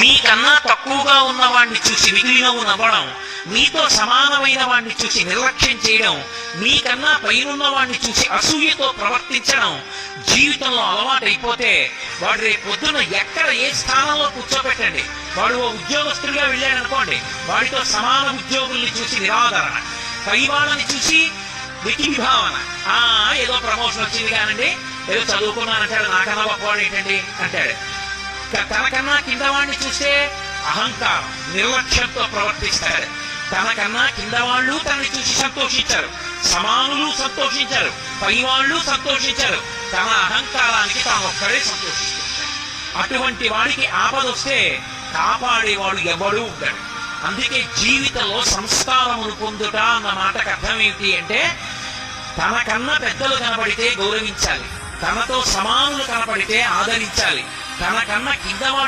మీకన్నా తక్కువగా ఉన్న వాడిని చూసి మిగిలినవు నవ్వడం, మీతో సమానమైన వాడిని చూసి నిర్లక్ష్యం చేయడం, మీకన్నా పైనున్న వాడిని చూసి అసూయతో ప్రవర్తించడం జీవితంలో అలవాటైపోతే వాడు రేపు పొద్దున ఎక్కడ ఏ స్థానంలో కూర్చోబెట్టండి, వాడు ఓ ఉద్యోగస్తుడిగా వెళ్ళాడు అనుకోండి, వాడితో సమాన ఉద్యోగుల్ని చూసి నిరాదరణ, పై వాళ్ళని చూసి విభావన, ఏదో ప్రమోషన్ వచ్చింది కానండి, ఏదో చదువుకున్నానంటాడు, నాకన్నా గొప్పవాడు ఏంటండి అంటాడు. తనకన్నా కింద వాడిని చూస్తే అహంకారం, నిర్లక్ష్యంతో ప్రవర్తిస్తాడు. తనకన్నా కింద వాళ్ళు తనని చూసి సంతోషించారు, సమానులు సంతోషించారు, పై వాళ్ళు సంతోషించారు, తన అహంకారానికి తాను ఒక్కడే సంతోషిస్తుంటాడు. అటువంటి వాడికి ఆపదొస్తే కాపాడేవాడు ఎవడూ ఉంటాడు. అందుకే జీవితంలో సంస్కారమును పొందుట అన్న మాటకు అర్థం ఏమిటి అంటే, తనకన్నా పెద్దలు కనబడితే గౌరవించాలి, తనతో సమానులు కనపడితే ఆదరించాలి, తనకన్నా కింద వాళ్ళు